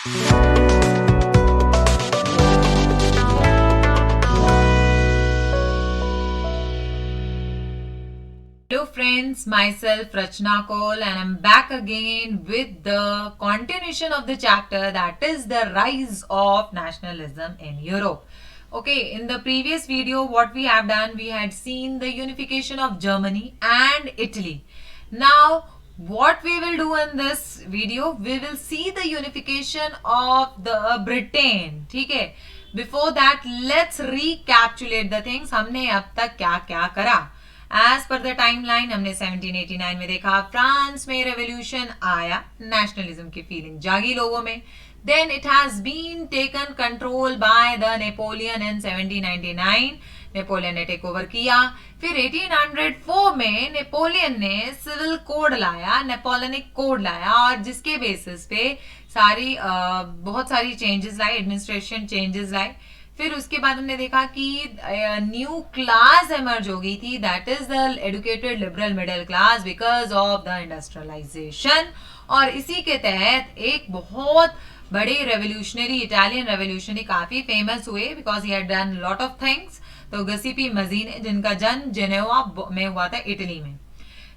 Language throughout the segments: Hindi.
Hello friends, myself Rachna Kaul and I'm back again with the continuation of the chapter, that is the rise of nationalism in Europe. Okay, in the previous video what we have done, we had seen the unification of Germany and Italy. Now what we will do in this video, we will see the unification of the Britain. ठीक है, before that let's recapitulate the things, हमने अब तक क्या क्या करा. एज पर द टाइमलाइन हमने 1789 में देखा फ्रांस में रेवोल्यूशन आया, नेशनलिज्म की फीलिंग जागी लोगों में. Then it has been taken control by the Napoleon in 1799. Napoleon ने टेक ओवर किया. फिर 1804 में नेपोलियन ने सिविल कोड लाया, नेपोलियनिक कोड लाया, और जिसके बेसिस पे बहुत सारी चेंजेस लाई, एडमिनिस्ट्रेशन चेंजेस लाए. फिर उसके बाद हमने देखा कि न्यू क्लास एमर्ज हो गई थी, that is the educated liberal middle class because of the industrialization. और इसी के तहत एक बहुत बड़े रेवोल्यूशनरी, इटालियन रेवोल्यूशनरी काफी फेमस हुए because he had done lot of things. तो गसिपी मजीने, जिनका जन्म जेनेवा में हुआ था, इटली में.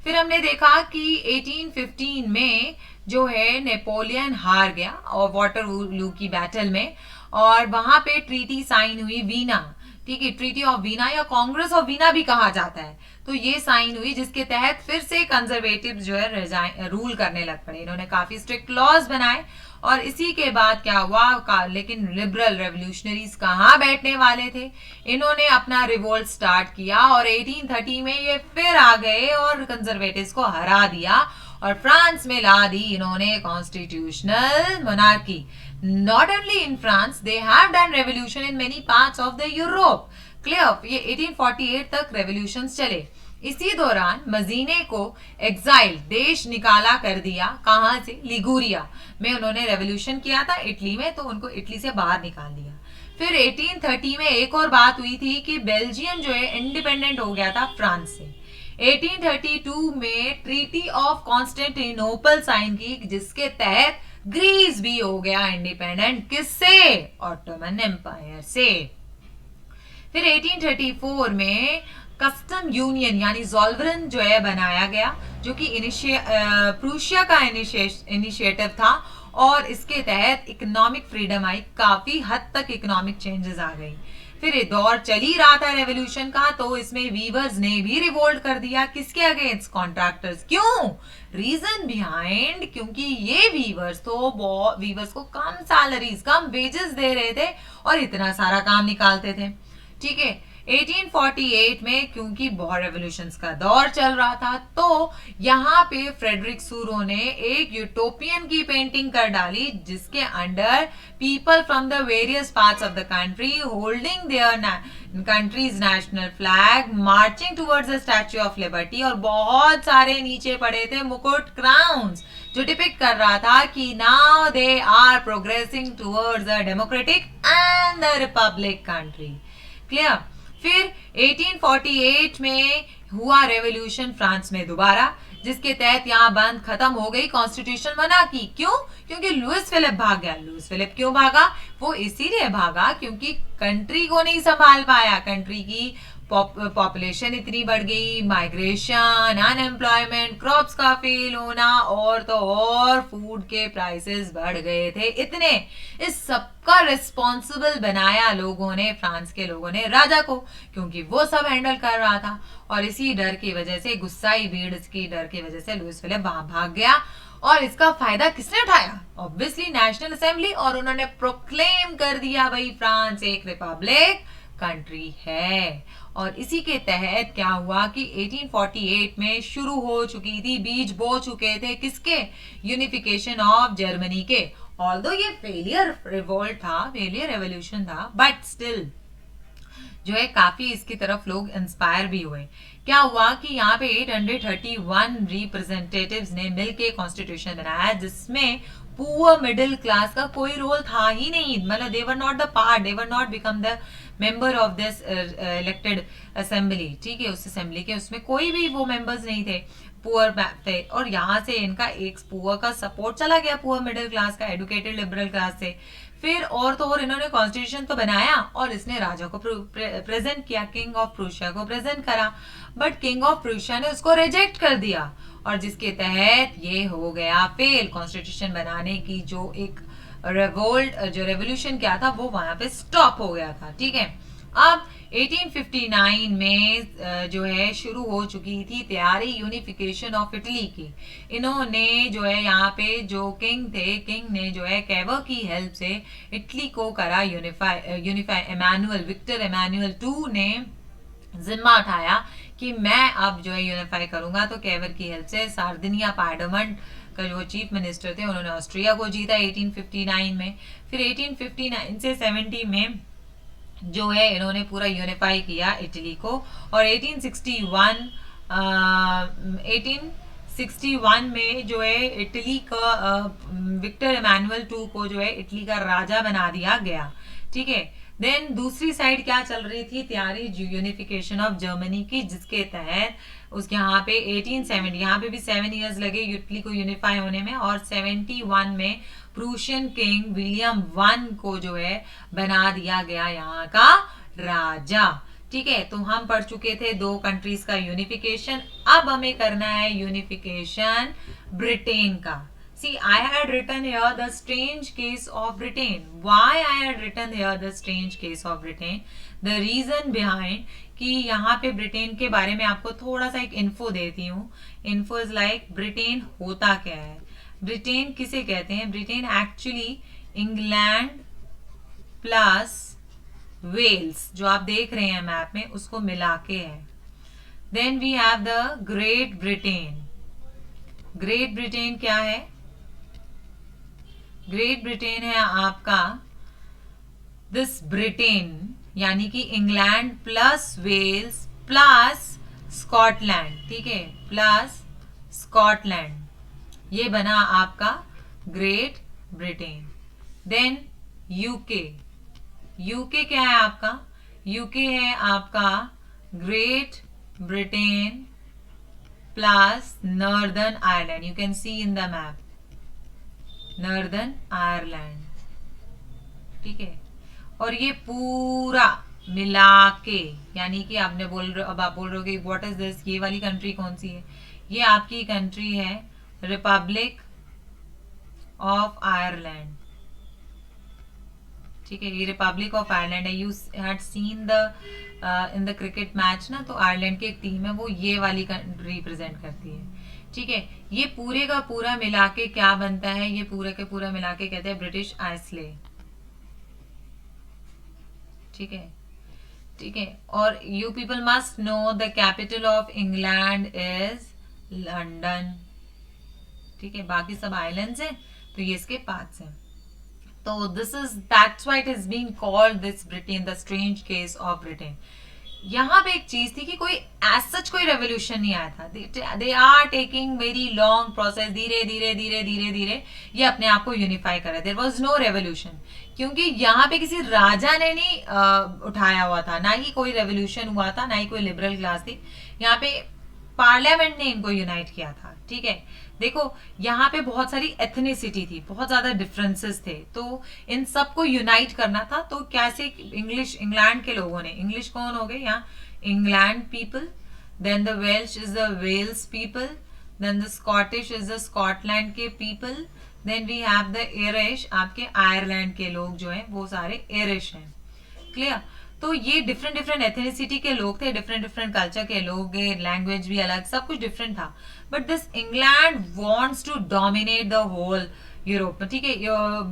फिर हमने देखा कि 1815 में जो है नेपोलियन हार गया और वाटरलू की बैटल में, और वहां पे ट्रीटी साइन हुई वीना. ठीक है, ट्रीटी ऑफ वीना या कांग्रेस ऑफ वीना भी कहा जाता है. तो ये साइन हुई जिसके तहत फिर से कंजर्वेटिव जो है रूल करने लग पड़े. इन्होंने काफी स्ट्रिक्ट लॉज बनाए. और इसी के बाद क्या हुआ, लेकिन लिबरल रेवोल्यूशनरीज कहाँ बैठने वाले थे, इन्होंने अपना रिवोल्ट स्टार्ट किया और 1830 में ये फिर आ गए और कंजर्वेटिव्स को हरा दिया और फ्रांस में ला दी इन्होंने constitutional monarchy. Not only in France, they have done revolution in many parts of the Europe. Clear? ये 1848 तक revolutions चले. इसी दौरान मजीने को एग्जाइल, देश निकाला कर दिया. कहां से? लिगुरिया में उन्होंने रेवोल्यूशन किया था इटली में, तो उनको इटली से बाहर निकाल दिया. फिर 1830 में एक और बात हुई थी कि बेल्जियम जो है इंडिपेंडेंट हो गया था फ्रांस से. 1832 में ट्रीटी ऑफ कॉन्स्टेंटिनोपल साइन की, जिसके तहत ग्रीस भी हो गया इंडिपेंडेंट. किससे? ऑटोमन एम्पायर से. फिर 1834 में कस्टम यूनियन यानी जोल्वरन जो है बनाया गया, जो कि प्रूशिया का इनिशिएटिव था, और इसके तहत इकोनॉमिक फ्रीडम आई, काफी हद तक इकोनॉमिक चेंजेस आ गई. फिर ये दौर चल ही रहा था रेवोल्यूशन का, तो इसमें वीवर्स ने भी रिवोल्ट कर दिया. किसके अगेंस्ट? कॉन्ट्रैक्टर्स. क्यों? रीजन बिहाइंड, क्योंकि ये वीवर्स को कम सैलरीज, कम वेजेस दे रहे थे और इतना सारा काम निकालते थे. ठीक है, 1848 में क्योंकि बहुत रेवोल्यूशंस का दौर चल रहा था, तो यहाँ पे फ्रेडरिक सूरो ने एक यूटोपियन की पेंटिंग कर डाली, जिसके under people from the various parts of the country holding there countries national flag marching towards the statue of liberty, और बहुत सारे नीचे पड़े थे मुकुट, क्राउन्स, जो डिपिक्ट कर रहा था कि now they are progressing towards the democratic and the republic country. Clear? फिर 1848 में हुआ रेवोल्यूशन फ्रांस में दोबारा, जिसके तहत यहाँ बंद खत्म हो गई कॉन्स्टिट्यूशन बना की. क्यों? क्योंकि लुइस फिलिप भाग गया. लुइस फिलिप क्यों भागा? वो इसीलिए भागा क्योंकि कंट्री को नहीं संभाल पाया. कंट्री की पॉपुलेशन इतनी बढ़ गई, माइग्रेशन, अनएम्प्लॉयमेंट, क्रॉप्स का फेल होना, और तो और फूड के प्राइसेस बढ़ गए थे इतने. इस सबका रिस्पॉन्सिबल बनाया लोगों ने, फ्रांस के लोगों ने, राजा को, क्योंकि वो सब हैंडल कर रहा था. और इसी डर की वजह से, गुस्साई भीड़ की डर की वजह से लुइस फिलिप वहां भाग गया. और इसका फायदा किसने उठाया? Obviously national assembly. और उन्होंने प्रोक्लेम कर दिया भाई फ्रांस एक रिपब्लिक कंट्री है. और इसी के तहत क्या हुआ कि 1848 में शुरू हो चुकी थी, बीज बो चुके थे किसके? यूनिफिकेशन ऑफ जर्मनी के. ऑल्दो ये फेलियर रिवोल्ट था, फेलियर रेवोल्यूशन था, बट स्टिल जो है काफी इसकी तरफ लोग इंस्पायर भी हुए. क्या हुआ कि यहाँ पे 831 रिप्रेजेंटेटिव्स ने मिलके कॉन्स्टिट्यूशन बनाया, जिसमें पुअर मिडिल क्लास का कोई रोल था ही नहीं. मतलब they were not the part, they were not become the member of this elected assembly. ठीक है, उस असेंबली के उसमें कोई भी वो मेंबर्स नहीं थे. पुअर थे, और यहाँ से इनका एक पुअर का सपोर्ट चला गया, पुअर मिडिल क्लास का, एडुकेटेड लिबरल क्लास से। फिर और तो और इन्होंने कॉन्स्टिट्यूशन तो बनाया और इसने राजा को प्रेजेंट किया, किंग ऑफ प्रूशिया को प्रेजेंट करा, बट किंग ऑफ प्रूशिया ने उसको रिजेक्ट कर दिया, और जिसके तहत ये हो गया फेल। कॉन्स्टिट्यूशन बनाने की जो एक रेवोल्ट, जो रेवोल्यूशन क्या था, वो वहां पे स्टॉप हो गया था। ठीक है, अब 1859 में जो है शुरू हो चुकी थी तैयारी यूनिफिकेशन ऑफ इटली की। इन्होंने जो है यहाँ पे जो किंग थे, किंग ने जो है कैवर की हेल्प से इटली को करा unify. Emmanuel, Victor Emmanuel II ने जिम्मा उठाया कि मैं अब जो है यूनिफाई करूंगा, तो कैवर की हेल्प से सार्दिनिया पार्लियामेंट का जो चीफ मिनिस्टर थे, उन्होंने ऑस्ट्रिया को जीता 1859 में। फिर 1859 से 70 में जो है इन्होंने पूरा यूनिफाई किया इटली को, और 1861 में जो है इटली का विक्टर इमैनुअल II को जो है इटली का राजा बना दिया गया। ठीक है, देन दूसरी साइड क्या चल रही थी, तैयारी यूनिफिकेशन ऑफ जर्मनी की, जिसके तहत उसके यहाँ पे 1870, यहाँ पे भी 7 इयर्स लगे इटली को यूनिफाई होने में, और 71 में प्रूशियन किंग विलियम I को जो है बना दिया गया यहाँ का राजा। ठीक है, तो हम पढ़ चुके थे 2 कंट्रीज का यूनिफिकेशन। अब हमें करना है यूनिफिकेशन ब्रिटेन का। See, I had written here the strange case of Britain. Why I had written here the strange case of Britain? The reason behind कि यहाँ पे ब्रिटेन के बारे में आपको थोड़ा सा एक इन्फो देती हूँ। इन्फो इज लाइक ब्रिटेन होता क्या है, ब्रिटेन किसे कहते हैं। Britain actually England plus Wales, जो आप देख रहे हैं मैप में, उसको मिला के है। Then we have the Great Britain. Great Britain क्या है, ग्रेट ब्रिटेन है आपका दिस ब्रिटेन, यानी कि England plus Wales plus Scotland. ठीक है, प्लस स्कॉटलैंड, ये बना आपका Great Britain. Then UK, UK क्या है आपका, यूके है आपका Great Britain plus Northern Ireland. You can see in the map Northern Ireland. ठीक है, और ये पूरा मिला के, यानी कि आपने अब आप बोल रहे हो व्हाट इज दिस, ये वाली कंट्री कौन सी है, ये आपकी कंट्री है रिपब्लिक ऑफ आयरलैंड। ठीक है, ये रिपब्लिक ऑफ आयरलैंड है। You had seen the in the cricket match ना, तो आयरलैंड की एक टीम है, वो ये वाली कंट्री रिप्रेजेंट करती है। ठीक है, ये पूरे का पूरा मिला के क्या बनता है, ये पूरे के पूरा मिला के कहते हैं ब्रिटिश आइसलैंड। ठीक है, ठीक है, और you people must know the capital of England is London. ठीक है, बाकी सब आइलैंड्स हैं, तो ये इसके पार्ट्स हैं। तो this is that's why it is being called this Britain, the strange case of Britain. यहाँ पे एक चीज थी कि कोई एज सच कोई रेवोल्यूशन नहीं आया था। They are taking very long process, धीरे धीरे धीरे धीरे धीरे ये अपने आप को यूनिफाई कर रहे। देयर वाज नो रेवोल्यूशन, क्योंकि यहाँ पे किसी राजा ने नहीं उठाया हुआ था, ना ही कोई रेवोल्यूशन हुआ था, ना ही कोई लिबरल क्लास थी। यहाँ पे पार्लियामेंट ने इनको यूनाइट किया था। ठीक है, देखो यहाँ पे बहुत सारी एथनिसिटी थी, बहुत ज्यादा डिफरेंसेस थे, तो इन सबको यूनाइट करना था। तो कैसे इंग्लैंड के लोगों ने, इंग्लिश कौन हो गए यहाँ, England people, then the Welsh is the Wales people, then the Scottish is the Scotland के people, then we have the Irish, आपके आयरलैंड के लोग जो हैं वो सारे एरिश हैं। क्लियर, तो ये डिफरेंट डिफरेंट एथनिसिटी के लोग थे, डिफरेंट डिफरेंट कल्चर के लोग, लैंग्वेज भी अलग, सब कुछ डिफरेंट था। But this England wants to dominate the whole Europe. ठीक है,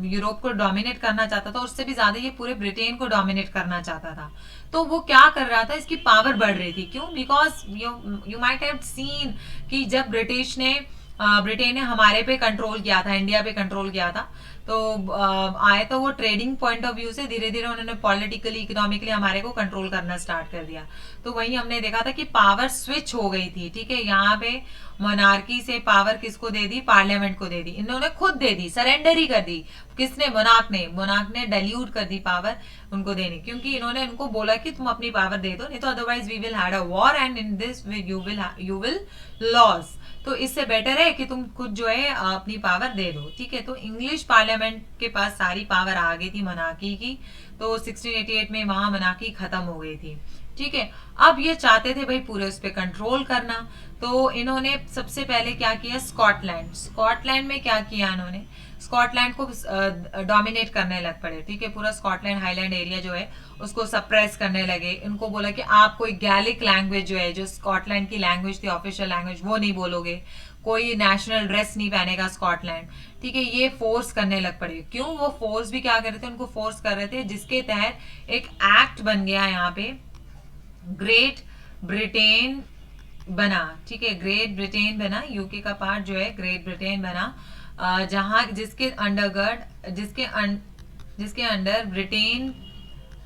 यूरोप को डोमिनेट करना चाहता था, और उससे भी ज्यादा ये पूरे ब्रिटेन को डोमिनेट करना चाहता था। तो वो क्या कर रहा था, इसकी पावर बढ़ रही थी। क्यों? Because you might have seen कि जब ब्रिटेन ने हमारे पे कंट्रोल किया था, इंडिया पे कंट्रोल किया था, तो आए तो वो ट्रेडिंग पॉइंट ऑफ व्यू से धीरे धीरे उन्होंने पॉलिटिकली इकोनॉमिकली हमारे को कंट्रोल करना स्टार्ट कर दिया। तो वही हमने देखा था कि पावर स्विच हो गई थी। ठीक है, यहाँ पे मोनार्की से पावर किसको दे दी, पार्लियामेंट को दे दी, इन्होंने खुद दे दी, सरेंडर ही कर दी। किसने? मोनार्क ने डाइल्यूट कर दी पावर उनको देनी, क्योंकि इन्होंने उनको बोला कि तुम अपनी पावर दे दो, नहीं तो otherwise we will had a war and in this you will lose. तो इससे बेटर है कि तुम खुद जो है अपनी पावर दे दो, ठीक है। तो इंग्लिश पार्लियामेंट के पास सारी पावर आ गई थी मनाकी की, तो 1688 में वहां मनाकी खत्म हो गई थी, ठीक है। अब ये चाहते थे भाई पूरे उस पर कंट्रोल करना, तो इन्होंने सबसे पहले क्या किया, स्कॉटलैंड में क्या किया इन्होंने, स्कॉटलैंड को डोमिनेट करने लग पड़े, ठीक है। पूरा स्कॉटलैंड हाईलैंड एरिया जो है उसको सप्रेस करने लगे। इनको बोला कि आप कोई गैलिक लैंग्वेज जो है, जो स्कॉटलैंड की लैंग्वेज थी, ऑफिशियल लैंग्वेज, वो नहीं बोलोगे, कोई नेशनल ड्रेस नहीं पहनेगा स्कॉटलैंड, ठीक है। ये फोर्स करने लग पड़े। क्यों वो फोर्स भी क्या कर रहे थे, उनको फोर्स कर रहे थे, जिसके तहत एक एक्ट बन गया यहाँ पे, ग्रेट ब्रिटेन बना, ठीक है। ग्रेट ब्रिटेन बना, यूके का पार्ट जो है ग्रेट ब्रिटेन बना, जहां जिसके अंडर ब्रिटेन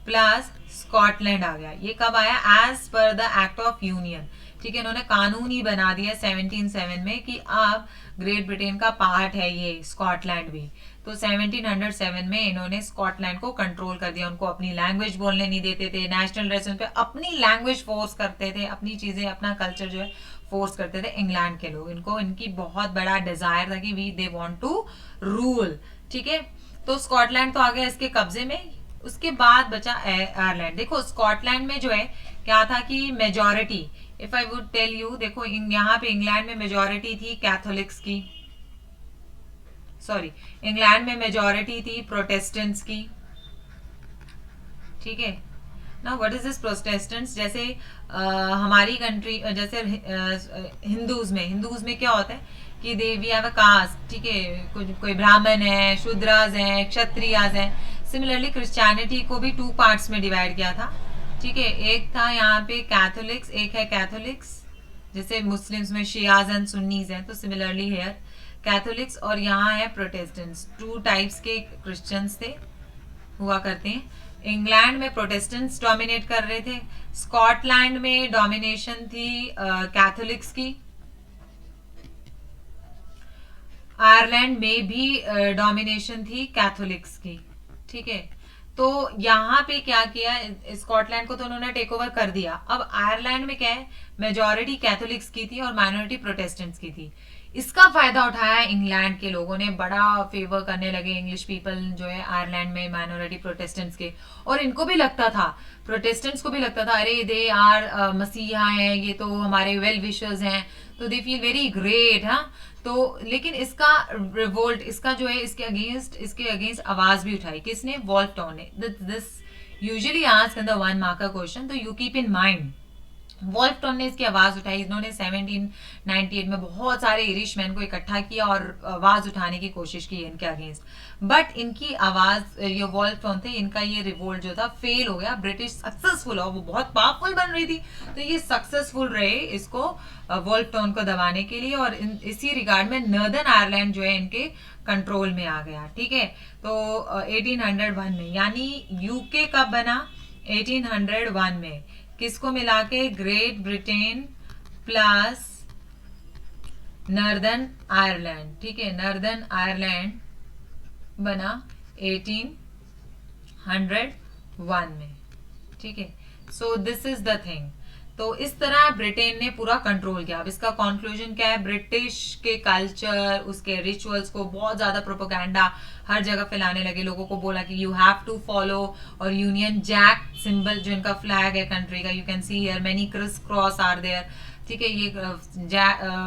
प्लस स्कॉटलैंड आ गया। ये कब आया, as per the act of union, ठीक है। इन्होंने कानून ही बना दिया 1707 में कि अब ग्रेट ब्रिटेन का पार्ट है ये स्कॉटलैंड भी। तो 1707 में इन्होंने स्कॉटलैंड को कंट्रोल कर दिया, उनको अपनी लैंग्वेज बोलने नहीं देते थे, नेशनल ड्रेस पे अपनी लैंग्वेज फोर्स करते थे, अपनी चीजें, अपना कल्चर जो है फोर्स करते थे इंग्लैंड के लोग। इनको, इनकी बहुत बड़ा डिजायर था कि we they want to rule, ठीक है। तो स्कॉटलैंड तो आ गया इसके कब्जे में। उसके बाद बचा आयरलैंड। देखो स्कॉटलैंड में जो है क्या था कि majority, if I would tell you, देखो यहाँ पे इंग्लैंड में मेजॉरिटी थी कैथोलिक्स की, सॉरी, इंग्लैंड में मेजॉरिटी थी प्रोटेस्टेंट्स की, ठीक है ना। व्हाट इज दिस प्रोटेस्टेंट्स, जैसे हमारी कंट्री, जैसे हिंदूज में क्या होता है कि दे वी हैव अ कास्ट, ठीक है, कोई ब्राह्मण है, शूद्राज है, क्षत्रियाज है। सिमिलरली क्रिश्चियनिटी को भी 2 पार्ट्स में डिवाइड किया था, ठीक है। एक था यहाँ पे कैथोलिक्स, एक है कैथोलिक्स, जैसे मुस्लिम्स में शियाज एंड सुन्नीज हैं, तो सिमिलरली हेयर कैथोलिक्स, और यहाँ है प्रोटेस्टेंट्स। 2 टाइप्स के क्रिश्चियंस थे, हुआ करते हैं। इंग्लैंड में प्रोटेस्टेंट्स डोमिनेट कर रहे थे, स्कॉटलैंड में डोमिनेशन थी कैथोलिक्स की, आयरलैंड में भी डोमिनेशन थी कैथोलिक्स की, ठीक है। तो यहाँ पे क्या किया, स्कॉटलैंड को तो उन्होंने टेक ओवर कर दिया। अब आयरलैंड में क्या है, मेजॉरिटी कैथोलिक्स की थी और माइनॉरिटी प्रोटेस्टेंट्स की थी। इसका फायदा उठाया इंग्लैंड के लोगों ने, बड़ा फेवर करने लगे इंग्लिश पीपल जो है आयरलैंड में, माइनॉरिटी प्रोटेस्टेंट्स के। और इनको भी लगता था, प्रोटेस्टेंट्स को भी लगता था, अरे दे आर मसीहा हैं, ये तो हमारे वेल विशर्स हैं, तो दे फील वेरी ग्रेट, हाँ। तो लेकिन इसका रिवोल्ट, इसका जो है इसके अगेंस्ट आवाज भी उठाई, किसने, वॉल्फ टाउन ने। This usually asked in the 1 mark का क्वेश्चन, तो you keep in mind, Wolfe Tone ने इसकी आवाज उठाई। इन्होंने 1798 में बहुत सारे इरिशमैन को इकट्ठा किया और आवाज उठाने की कोशिश की इनके अगेंस्ट, बट इनकी आवाज, ये वॉल्फ टाउन थे, इनका ये रिवोल्ट जो था फेल हो गया। ब्रिटिश सक्सेसफुल, और वो बहुत पावरफुल बन रही थी, तो ये सक्सेसफुल रहे इसको, वॉल्फ टाउन को दबाने के लिए, और इसी रिगार्ड में नॉर्दर्न आयरलैंड जो है इनके कंट्रोल में आ गया, ठीक है। तो 1801 में, यानी यूके कब बना, 1801 में, किसको मिला के, great Britain plus Northern Ireland, ठीक है। नॉर्दर्न आयरलैंड बना 1801 में, ठीक है। So this is the thing. तो इस तरह ब्रिटेन ने पूरा कंट्रोल किया। अब इसका कंक्लूजन क्या है, ब्रिटिश के कल्चर, उसके रिचुअल्स को बहुत ज्यादा प्रोपोगेंडा हर जगह फैलाने लगे, लोगों को बोला कि यू हैव टू फॉलो, और यूनियन जैक सिंबल जो इनका फ्लैग है कंट्री का, you can see here many criss cross are there, ठीक है। ये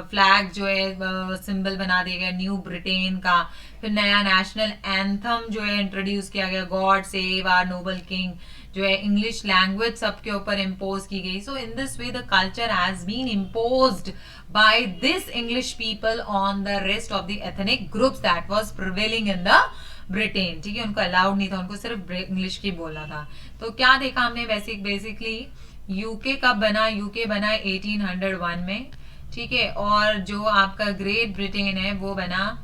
फ्लैग जो है सिंबल बना दिया गया न्यू ब्रिटेन का। फिर नया नेशनल एंथम जो है इंट्रोड्यूस किया गया, God save our noble king, जो है इंग्लिश लैंग्वेज सबके ऊपर इम्पोज की गई। So in this way the culture has been imposed by this English people on the rest of the ethnic groups that was prevailing in the Britain, ठीक है। उनको अलाउड नहीं था, उनको सिर्फ इंग्लिश की बोलना था। तो क्या देखा हमने, बेसिकली यूके कब बना, यूके बना 1801 में, ठीक है। और जो आपका ग्रेट ब्रिटेन है वो बना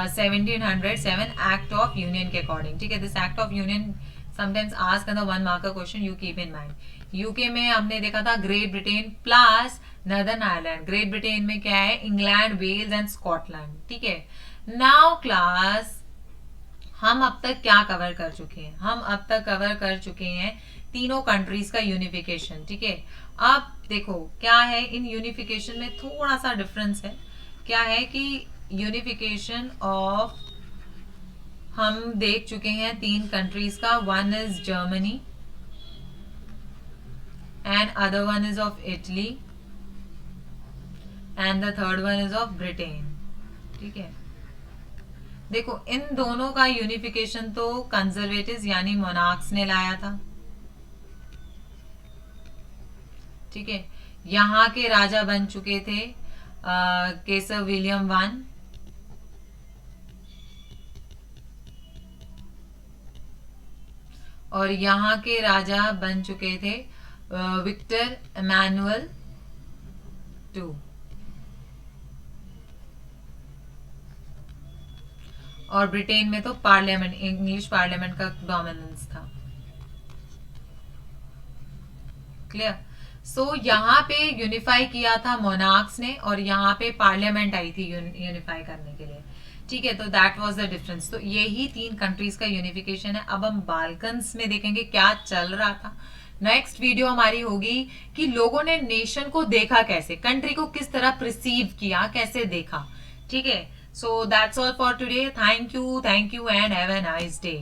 1707 एक्ट ऑफ यूनियन के अकॉर्डिंग, ठीक है। This act of union sometimes ask in the 1 mark का question, you keep in mind. UK में हमने देखा था Great Britain plus Northern Ireland. Great Britain में क्या है, इंग्लैंड, वेल्स एंड स्कॉटलैंड, ठीक है। नाउ क्लास, हम अब तक क्या कवर कर चुके हैं, हम अब तक कवर कर चुके हैं तीनों कंट्रीज का यूनिफिकेशन। ठीक है, अब देखो क्या है, इन यूनिफिकेशन में थोड़ा सा डिफरेंस है। क्या है कि यूनिफिकेशन ऑफ, हम देख चुके हैं तीन कंट्रीज का, one is Germany and other one is of Italy and the third one is of Britain. ठीक है, देखो इन दोनों का यूनिफिकेशन तो कंजर्वेटिव्स यानी मोनार्क्स ने लाया था। ठीक है, यहाँ के राजा बन चुके थे केसर विलियम वन, और यहाँ के राजा बन चुके थे विक्टर इमैनुअल टू। और ब्रिटेन में तो पार्लियामेंट, इंग्लिश पार्लियामेंट का डोमिनेंस था। क्लियर? सो यहाँ पे यूनिफाई किया था मोनार्क्स ने, और यहाँ पे पार्लियामेंट आई थी यूनिफाई करने के लिए। ठीक है, तो दैट वाज द डिफरेंस। तो यही तीन कंट्रीज का यूनिफिकेशन है। अब हम बाल्कन्स में देखेंगे क्या चल रहा था। नेक्स्ट वीडियो हमारी होगी कि लोगों ने नेशन को देखा कैसे, कंट्री को किस तरह प्रिसीव किया, कैसे देखा। ठीक है, so that's all for today. Thank you and have a nice day.